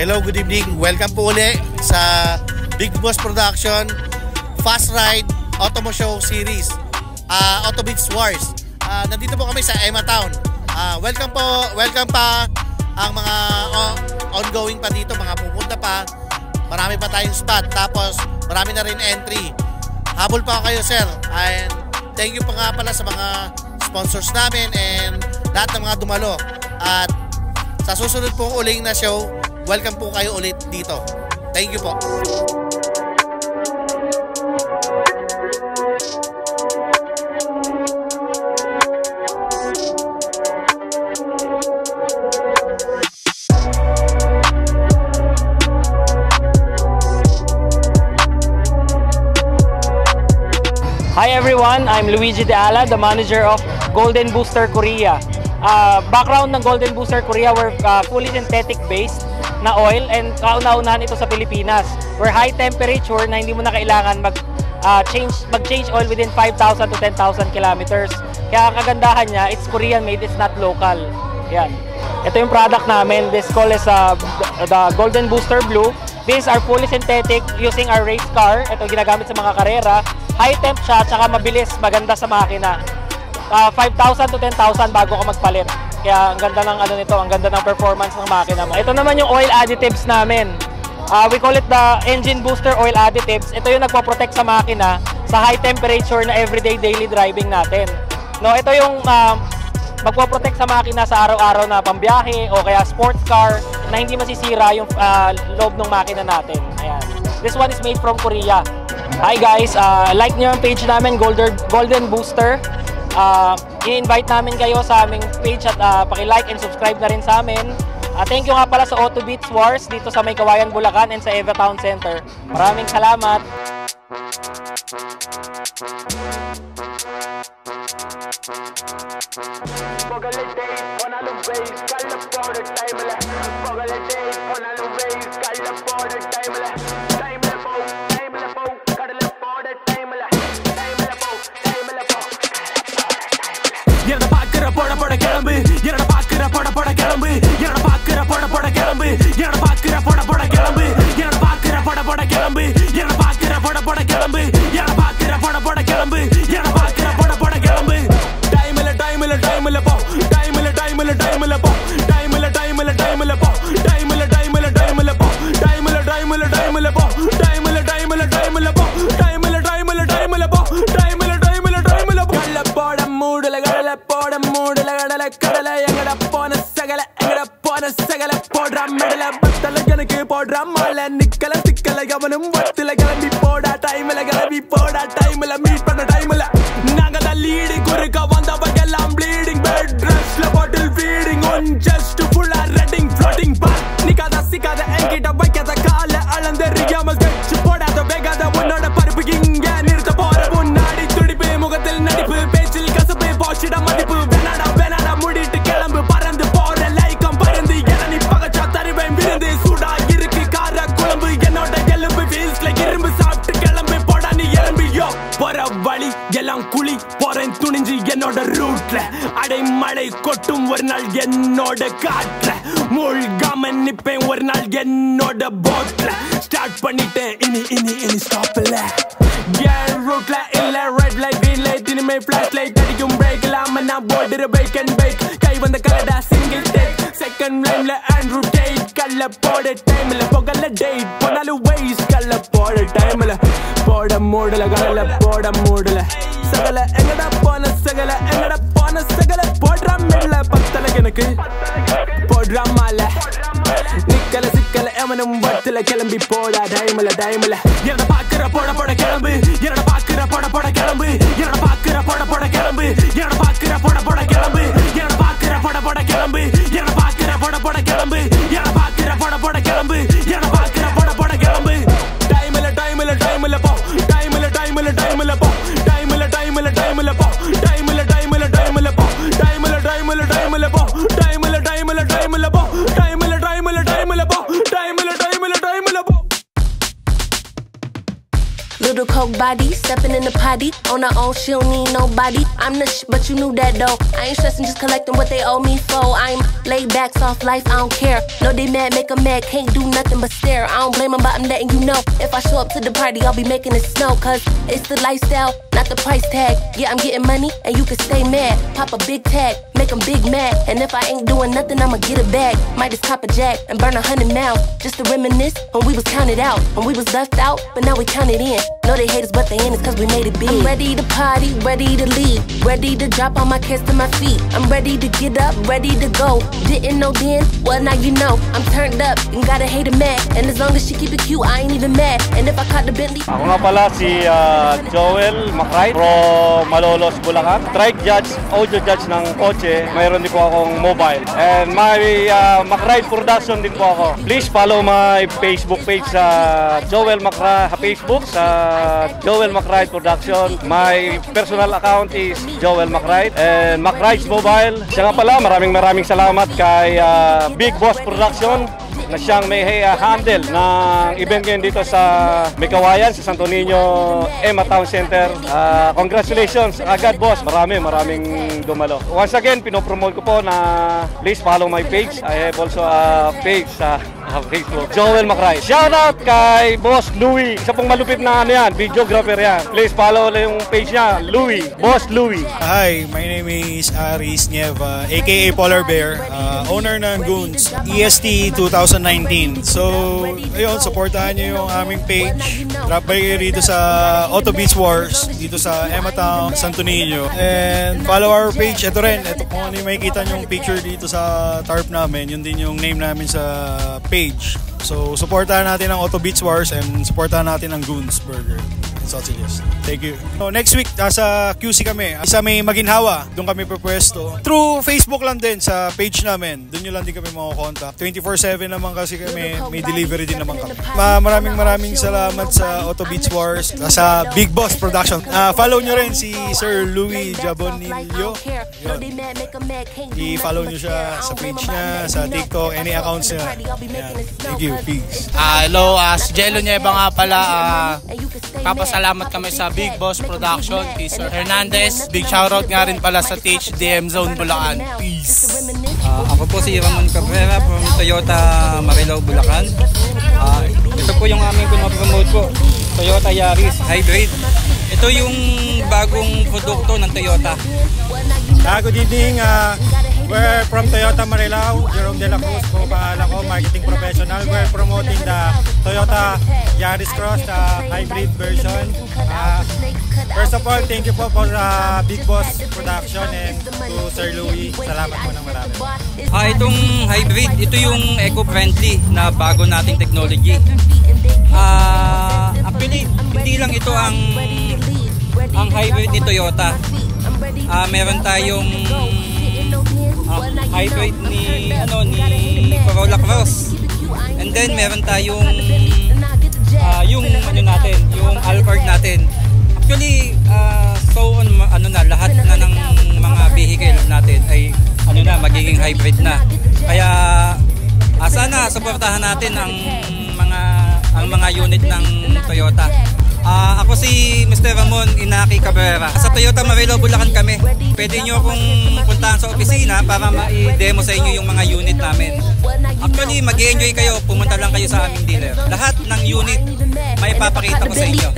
Hello, good evening. Welcome po ulit sa Big Boss Production Fast Ride Automo Show Series, Auto Beats Wars. Nandito po kami sa Emma Town. Welcome pa ang mga ongoing pa dito, mga pupunta pa. Marami pa tayong spot, tapos marami na rin entry. Habol pa kayo, sir. And thank you pa nga pala sa mga sponsors namin and lahat ng mga dumalo. At sa susunod pong uling na show, welcome po kayo ulit dito. Thank you po. Hi everyone, I'm Luigi De Ala, the manager of Golden Booster Korea. Background ng Golden Booster Korea, we're fully synthetic based na oil and kauna-unahan ito sa Pilipinas. We're high temperature na hindi mo na kailangan mag-change oil within 5,000 to 10,000 kilometers. Kaya ang kagandahan niya, it's Korean made, it's not local. Yan. Ito yung product namin. This call is the Golden Booster Blue. These are fully synthetic using our race car. Ito ginagamit sa mga karera. High temp siya, tsaka mabilis, maganda sa makina. 5,000 to 10,000 bago ka magpalit. Kaya ang ganda ng nito, ang ganda ng performance ng makina mo. Ito naman yung oil additives namin. We call it the engine booster oil additives. Ito yung nagpo-protect sa makina sa high temperature na everyday daily driving natin. No, ito yung magpo-protect sa makina sa araw-araw na pambiyahe o kaya sports car na hindi masisira yung loob ng makina natin. Ayan. This one is made from Korea. Hi guys, like nyo yung page namin, Golden Booster. I-invite namin kayo sa aming page at paki-like and subscribe na rin sa amin. Thank you nga pala sa Auto Beats Wars dito sa May Kawayan, Bulacan and sa Eva Town Center. Maraming salamat. body, stepping in the potty. On her own, she don't need nobody. I'm the but you knew that though. I ain't stressing, just collecting what they owe me for. I'm laid back, soft life, I don't care. No, they mad, make 'em mad, can't do nothing but stare. I don't blame 'em, but I'm letting you know. If I show up to the party, I'll be making it snow. Cause it's the lifestyle, not the price tag. Yeah, I'm getting money, and you can stay mad. Pop a big tag, make 'em big mad. And if I ain't doing nothing, I'ma get a bag. Might just cop a jack and burn 100 now. Just to reminisce when we was counted out. When we was left out, but now we counted in. No, they hate us, but they in us cause we made it big. I'm ready to party, ready to leave. Ready to drop all my kids to my feet. I'm ready to get up, ready to go. Didn't know then, well now you know. I'm turned up and gotta hate a mad. And as long as she keep it cute, I ain't even mad. And if I caught the Bentley. Ako nga pala si Joel Macray from Malolos, Bulacan. Strike judge, audio judge ng kotse. Mayroon din po akong mobile. And my Macray production din po ako. Please follow my Facebook page sa Joel Macray Facebook, sa Joel Macray Production. My personal account is Joel Macray and Macray's Mobile. Siya nga pala, maraming salamat kay Big Boss Production na siyang may handle ng event ngayon dito sa Mekawayan, sa Santo Niño, Emma Town Center. Congratulations agad boss, maraming dumalo. Once again, pinopromote ko po na please follow my page. I have also a page sa Facebook, Joel Macray. Shout out kay Boss Louie, isa pong malupit na videographer yan. Please follow yung page niya, Louie, Boss Louie. Hi, my name is Aris Nieva, aka Polar Bear, owner ng Goons, EST 2019. So, ayun, supportahan niyo yung aming page. Drop by kayo rito sa Auto Beats Wars, dito sa Emma Town, Santo Niño. And follow our page. Ito rin, ito kung ano yung makikita nyo yung picture dito sa tarp namin. Yun din yung name namin sa page. So, supportahan natin ang Auto Beats Wars and supportahan natin ang Goons Burger and Sausages. Thank you. So, next week, sa QC kami. Sa may Maginhawa, doon kami pupwesto. Through Facebook lang din, sa page namin. Doon nyo lang din kami makakontak. 24/7 naman kasi kami, may delivery din naman kami. Maraming salamat sa Auto Beats Wars, sa Big Boss Production. Follow nyo rin si Sir Louie Jabonillo. I-follow nyo siya sa page niya, sa TikTok, any accounts niya. Thank you, peace. Hello, si Jello Nieva nga pala. Papasalamat kami sa Big Boss Production, Sir Hernandez. Big shoutout nga rin pala sa THDM Zone Bulacan. Peace. Ako po si Ramon Cabrera from Toyota Marilao, Bulacan. Ito po yung aming pinopromote po, Toyota Yaris Hybrid. Ito yung bagong produkto ng Toyota. Good evening. We're from Toyota Marilao. Jerome De La Cruz po pangalan ko, marketing professional. We're promoting the Toyota Yaris Cross, the hybrid version. First of all, thank you po for Big Boss Production and to Sir Louie. Salamat po ng marami. Itong hybrid, ito yung eco-friendly na bago nating technology. Actually, hindi lang ito ang hybrid ni Toyota. Meron tayong hybrid ni Corolla Cross. And then meron tayong yung yung Alphard natin. Actually, lahat na ng mga vehicle natin ay magiging hybrid na. Kaya sana suportahan natin ang mga unit ng Toyota. Ako si Mr. Ramon Inaki Cabrera. Sa Toyota Marilao, Bulacan kami. Pwede nyo akong puntahan sa opisina para ma-demo sa inyo yung mga unit namin. Actually, mag-i-enjoy kayo. Pumunta lang kayo sa aming dealer. Lahat ng unit may papakita ko sa inyo.